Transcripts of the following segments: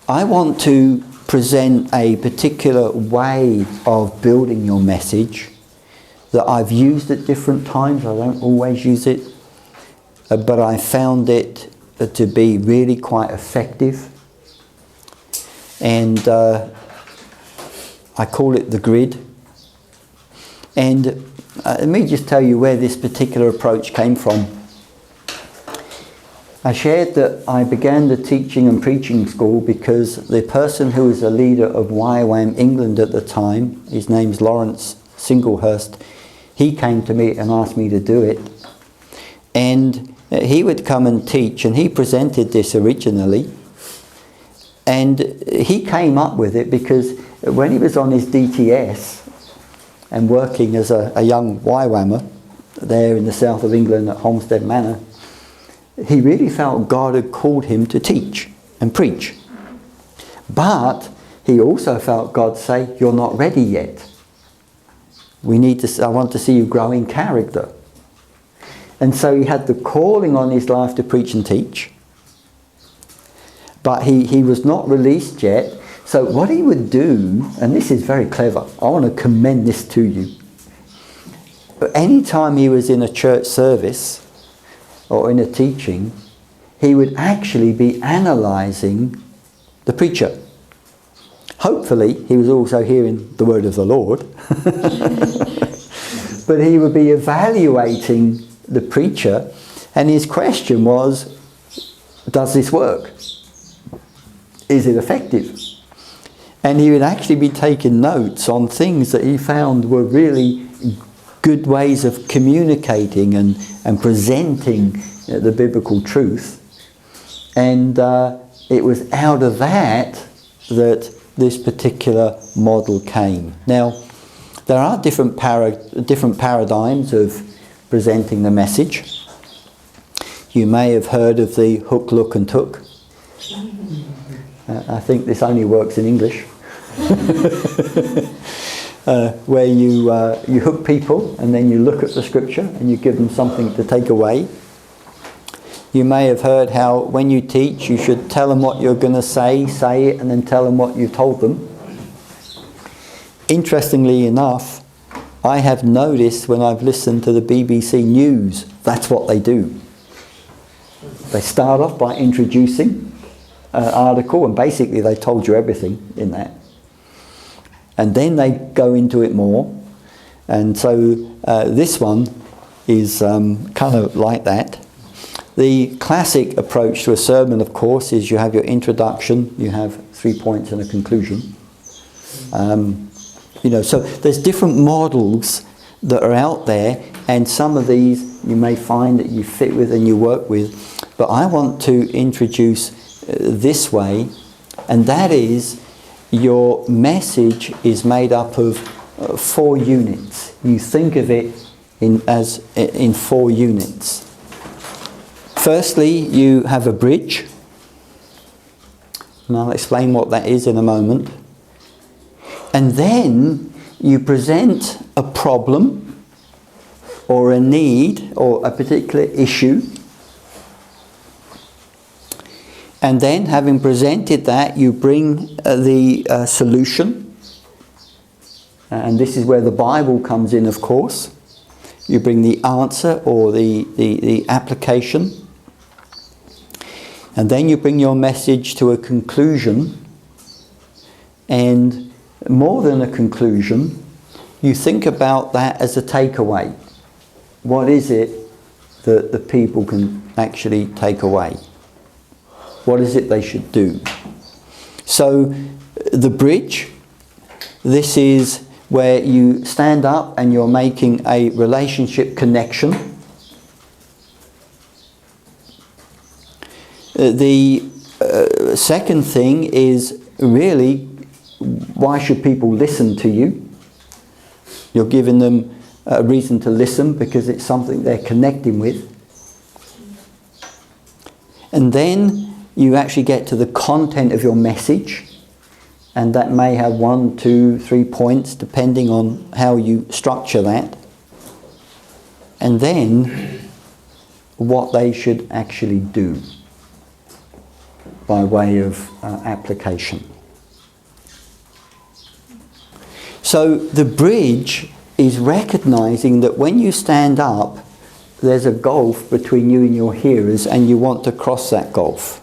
I want to present a particular way of building your message that I've used at different times. I don't always use it, but I found it to be really quite effective. And I call it the grid. And let me just tell you where this particular approach came from. I shared that I began the teaching and preaching school because the person who was the leader of YWAM England at the time, his name's Lawrence Singlehurst, he came to me and asked me to do it. And he would come and teach, and he presented this originally. And he came up with it because when he was on his DTS and working as a young YWAMer there in the south of England at Holmested Manor, he really felt God had called him to teach and preach. But he also felt God say, "You're not ready yet. I want to see you grow in character." And so he had the calling on his life to preach and teach. But he was not released yet. So what he would do, and this is very clever, I want to commend this to you. Anytime he was in a church service or in a teaching, he would actually be analysing the preacher. Hopefully he was also hearing the word of the Lord. But he would be evaluating the preacher, and his question was, does this work? Is it effective? And he would actually be taking notes on things that he found were really good ways of communicating and presenting the biblical truth. And it was out of that this particular model came. Now, there are different paradigms of presenting the message. You may have heard of the hook, look and took. I think this only works in English. Where you hook people and then you look at the scripture and you give them something to take away. You may have heard how when you teach you should tell them what you're going to say it, and then tell them what you told them. Interestingly enough, I have noticed when I've listened to the BBC News, that's what they do. They start off by introducing an article, and basically they told you everything in that. And then they go into it more. And so this one is kind of like that. The classic approach to a sermon, of course, is you have your introduction, you have 3 points and a conclusion. So there's different models that are out there, and some of these you may find that you fit with and you work with. But I want to introduce this way, and that is your message is made up of 4 units. You think of it in 4 units. Firstly, you have a bridge, and I'll explain what that is in a moment. And then you present a problem or a need or a particular issue. And then, having presented that, you bring the solution. And this is where the Bible comes in, of course. You bring the answer or the application. And then you bring your message to a conclusion. And more than a conclusion, you think about that as a takeaway. What is it that the people can actually take away? What is it they should do? So the bridge, this is where you stand up and you're making a relationship connection. The second thing is really, why should people listen to you? You're giving them a reason to listen because it's something they're connecting with. And then you actually get to the content of your message, and that may have 1, 2, 3 points depending on how you structure that. And then what they should actually do. by way of application. So the bridge is recognizing that when you stand up, there's a gulf between you and your hearers, and you want to cross that gulf.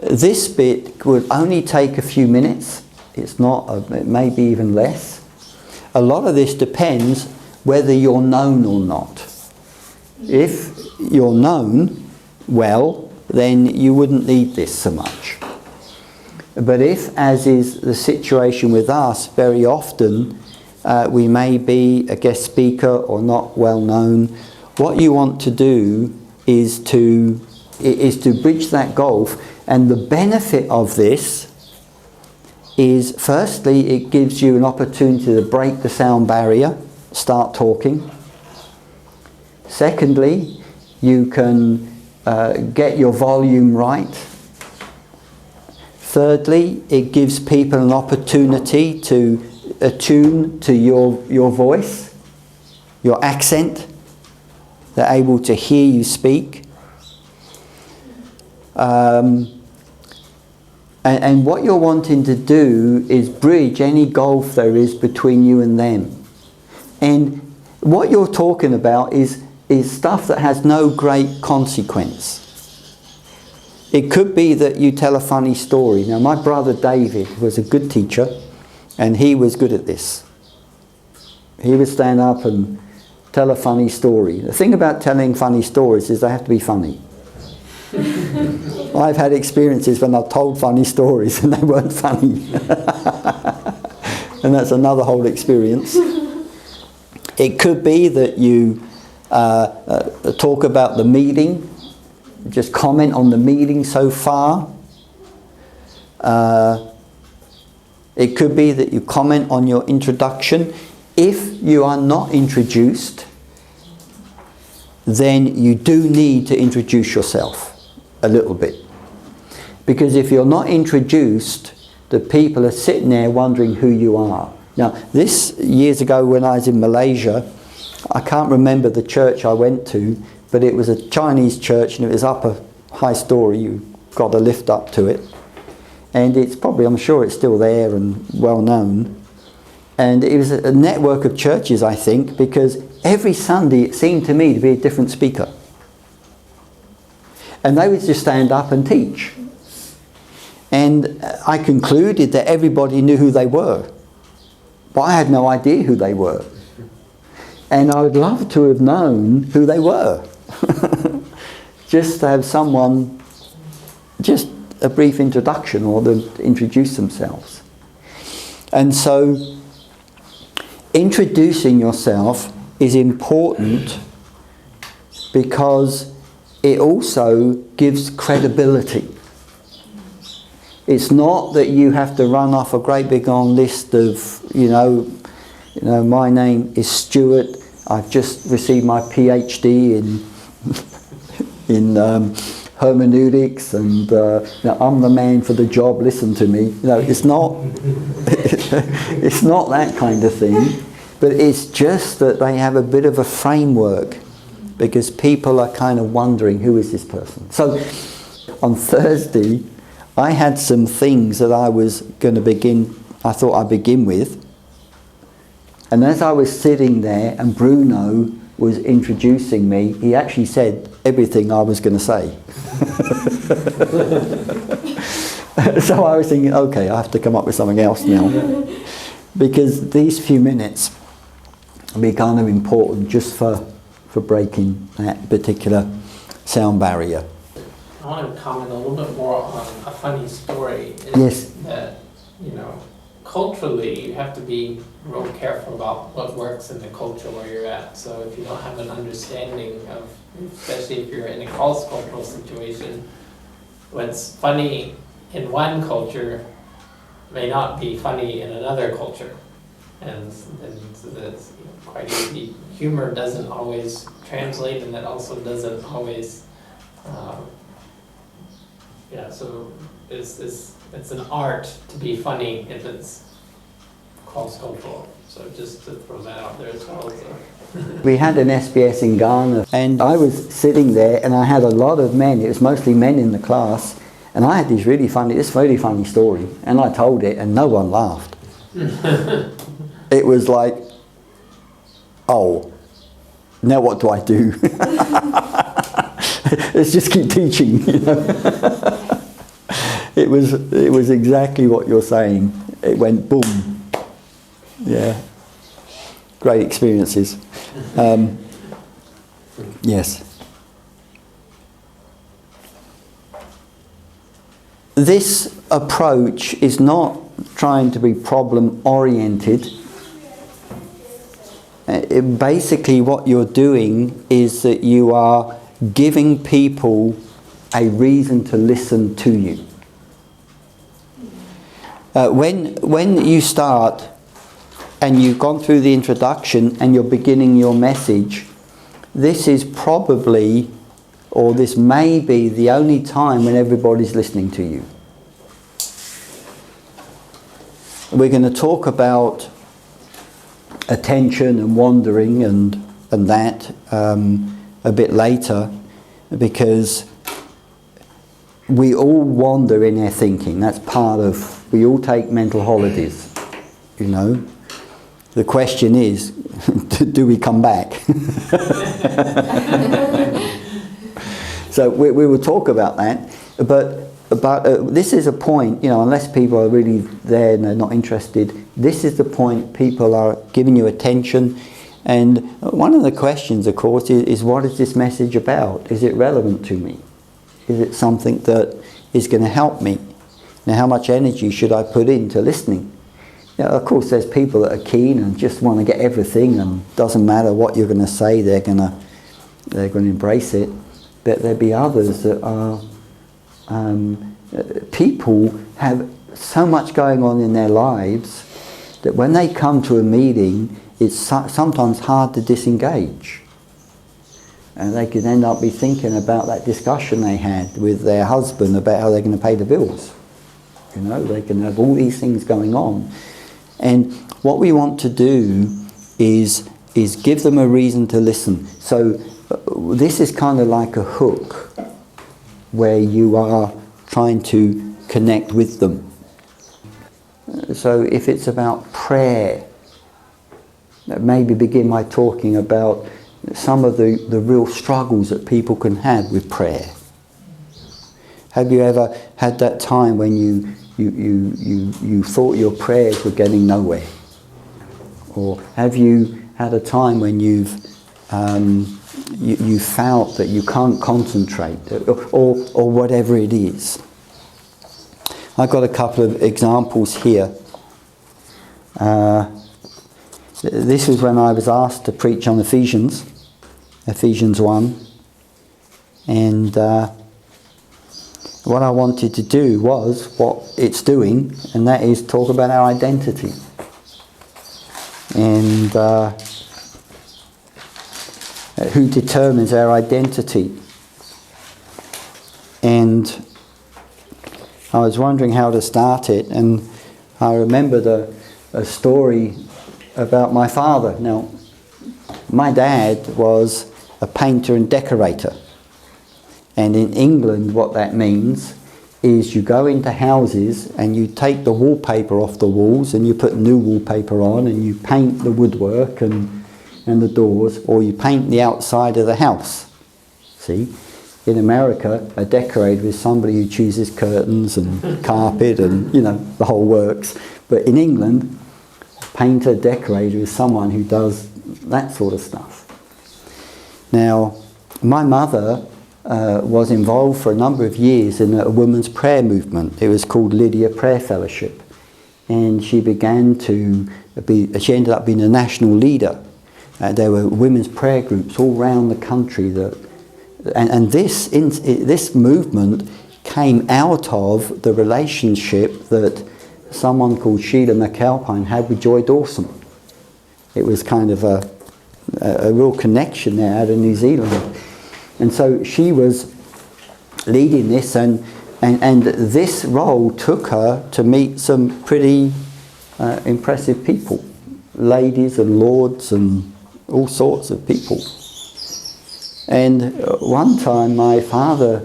This bit would only take a few minutes. It's not, it may be even less. A lot of this depends whether you're known or not. If you're known well, then you wouldn't need this so much. But if, as is the situation with us, very often we may be a guest speaker or not well known, what you want to do is to bridge that gulf. And the benefit of this is, firstly, it gives you an opportunity to break the sound barrier, start talking. Secondly, you can get your volume right. Thirdly, it gives people an opportunity to attune to your voice, your accent. They're able to hear you speak. And what you're wanting to do is bridge any gulf there is between you and them. And what you're talking about is stuff that has no great consequence. It could be that you tell a funny story. Now, my brother David was a good teacher, and he was good at this. He would stand up and tell a funny story. The thing about telling funny stories is they have to be funny. I've had experiences when I've told funny stories and they weren't funny. And that's another whole experience. It could be that you talk about the meeting, just comment on the meeting so far. It could be that you comment on your introduction. If you are not introduced, then you do need to introduce yourself a little bit. Because if you're not introduced, the people are sitting there wondering who you are. Now, this, years ago when I was in Malaysia, I can't remember the church I went to, but it was a Chinese church and it was up a high story. You got a lift up to it. And it's probably, I'm sure it's still there and well known. And it was a network of churches, I think, because every Sunday it seemed to me to be a different speaker. And they would just stand up and teach. And I concluded that everybody knew who they were. But I had no idea who they were. And I would love to have known who they were. Just to have someone, just a brief introduction or them to introduce themselves. And so, introducing yourself is important because it also gives credibility. It's not that you have to run off a great big long list of, my name is Stuart, I've just received my PhD in hermeneutics, and I'm the man for the job, listen to me. It's not it's not that kind of thing, but it's just that they have a bit of a framework because people are kind of wondering, who is this person? So on Thursday I had some things that I was going to I thought I'd begin with, and as I was sitting there and Bruno was introducing me, he actually said everything I was going to say. So I was thinking, okay, I have to come up with something else now. Because these few minutes will be kind of important just for breaking that particular sound barrier. I want to comment a little bit more on a funny story. Yes. That, culturally you have to be real careful about what works in the culture where you're at. So if you don't have an understanding of, especially if you're in a cross-cultural situation, what's funny in one culture may not be funny in another culture. And so that's quite easy. Humor doesn't always translate, and that also doesn't always, so it's an art to be funny if it's cross-cultural. So just to throw that out there as well. We had an SBS in Ghana, and I was sitting there and I had a lot of men, it was mostly men in the class, And I had this really funny story, and I told it, and no one laughed. It was like, oh, now what do I do? Let's just keep teaching, you know. It was exactly what you're saying. It went boom. Yeah. Great experiences. Yes. This approach is not trying to be problem oriented. Basically what you're doing is that you are giving people a reason to listen to you. When you start and you've gone through the introduction and you're beginning your message, this is probably, or this may be, the only time when everybody's listening to you. We're going to talk about attention and wandering and that a bit later, because we all wander in our thinking. That's part of, we all take mental holidays, you know. The question is, do we come back? So we will talk about that, but this is a point, you know, unless people are really there and they're not interested, this is the point. People are giving you attention, and one of the questions, of course, is what is this message about? Is it relevant to me? Is it something that is going to help me? Now, how much energy should I put into listening? Now, of course, there's people that are keen and just want to get everything, and doesn't matter what you're going to say, they're going to embrace it. But there'll be others that are people have so much going on in their lives that when they come to a meeting, it's sometimes hard to disengage. And they could end up be thinking about that discussion they had with their husband about how they're going to pay the bills. You know, they can have all these things going on. And what we want to do is give them a reason to listen. So this is kind of like a hook where you are trying to connect with them. So if it's about prayer, maybe begin by talking about some of the real struggles that people can have with prayer. Have you ever had that time when you thought your prayers were getting nowhere? Or have you had a time when you felt that you can't concentrate, or whatever it is? I've got a couple of examples here. This was when I was asked to preach on Ephesians 1, and what I wanted to do was what it's doing, and that is talk about our identity. And who determines our identity. And I was wondering how to start it, and I remembered a story about my father. Now, my dad was a painter and decorator. And in England, what that means is you go into houses and you take the wallpaper off the walls and you put new wallpaper on, and you paint the woodwork and the doors, or you paint the outside of the house. See? In America, a decorator is somebody who chooses curtains and carpet and, you know, the whole works. But in England, painter, decorator is someone who does that sort of stuff. Now, my mother was involved for a number of years in a women's prayer movement. It was called Lydia Prayer Fellowship. And she she ended up being a national leader. There were women's prayer groups all around the country and this movement came out of the relationship that someone called Sheila McAlpine had with Joy Dawson. It was kind of a real connection there out of New Zealand. And so she was leading this, and this role took her to meet some pretty impressive people, ladies and lords and all sorts of people. And one time my father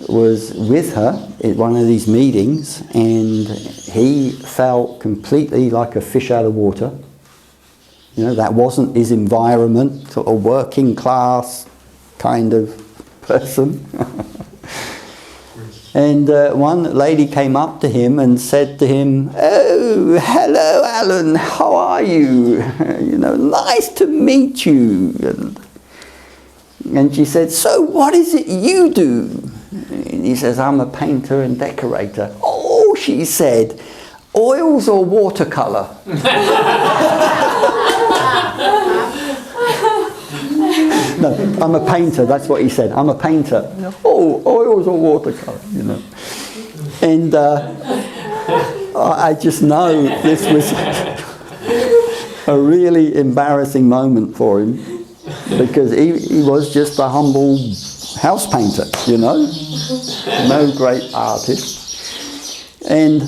was with her at one of these meetings, and he felt completely like a fish out of water. You know, that wasn't his environment, sort of working class kind of person. And one lady came up to him and said to him, "Oh, hello, Alan, how are you? You know, nice to meet you." And she said, "So what is it you do?" And he says, "I'm a painter and decorator." "Oh," she said, "oils or watercolour?" No, "I'm a painter," that's what he said. "I'm a painter." "Oh, oils or watercolour," you know. And I just know this was a really embarrassing moment for him, because he was just a humble house painter, you know, no great artist. And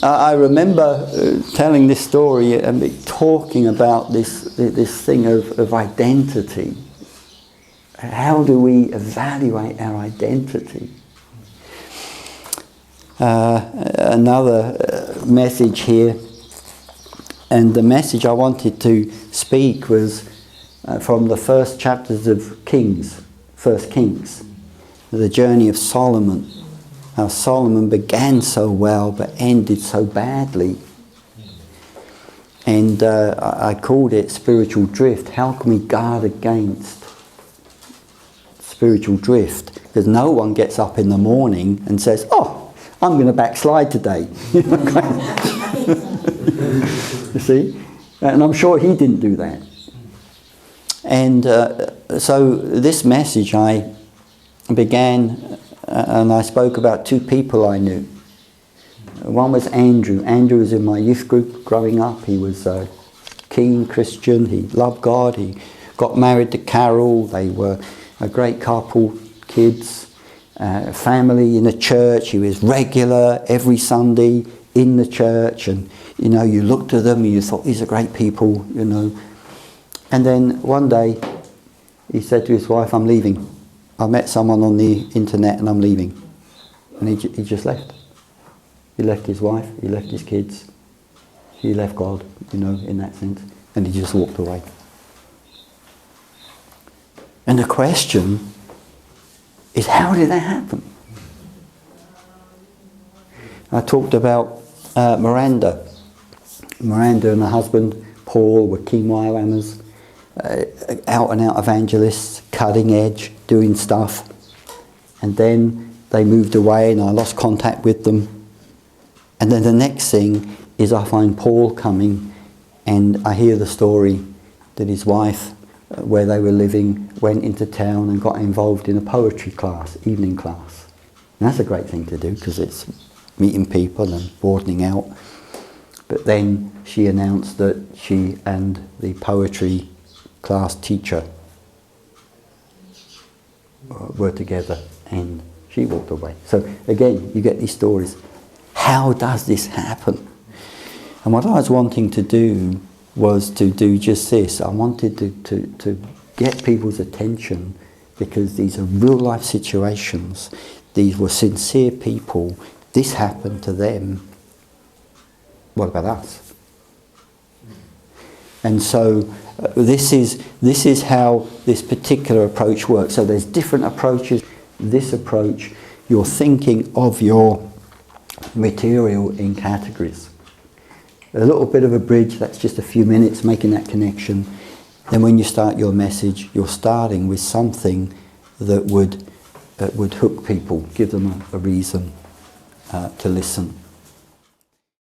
I remember telling this story and talking about this thing of identity. How do we evaluate our identity? Another message here, and the message I wanted to speak was from the first chapters of Kings, First Kings, the journey of Solomon. How Solomon began so well but ended so badly. And I called it spiritual drift. How can we guard against spiritual drift? Because no one gets up in the morning and says, "Oh, I'm going to backslide today." You see? And I'm sure he didn't do that. And so this message I began, and I spoke about two people I knew. One was Andrew. Andrew was in my youth group growing up. He was a keen Christian. He loved God. He got married to Carol. They were a great couple, kids, family in the church. He was regular every Sunday in the church, and you know, you looked at them and you thought, these are great people, you know. And then one day he said to his wife, "I'm leaving. I met someone on the internet and I'm leaving." And he just left. He left his wife, he left his kids, he left God, you know, in that sense, and he just walked away. And the question is, how did that happen? I talked about Miranda. Miranda and her husband Paul were keen YWAMers, out and out evangelists, cutting edge, doing stuff. And then they moved away and I lost contact with them. And then the next thing is I find Paul coming, and I hear the story that his wife, where they were living, went into town and got involved in a poetry class, evening class. And that's a great thing to do, because it's meeting people and broadening out. But then she announced that she and the poetry class teacher were together, and she walked away. So again, you get these stories. How does this happen? And what I was wanting to do was to do just this. I wanted to get people's attention, because these are real life situations. These were sincere people. This happened to them. What about us? And so this is how this particular approach works. So there's different approaches. This approach, you're thinking of your material in categories. A little bit of a bridge, that's just a few minutes making that connection. Then when you start your message, you're starting with something that would hook people, give them a reason to listen.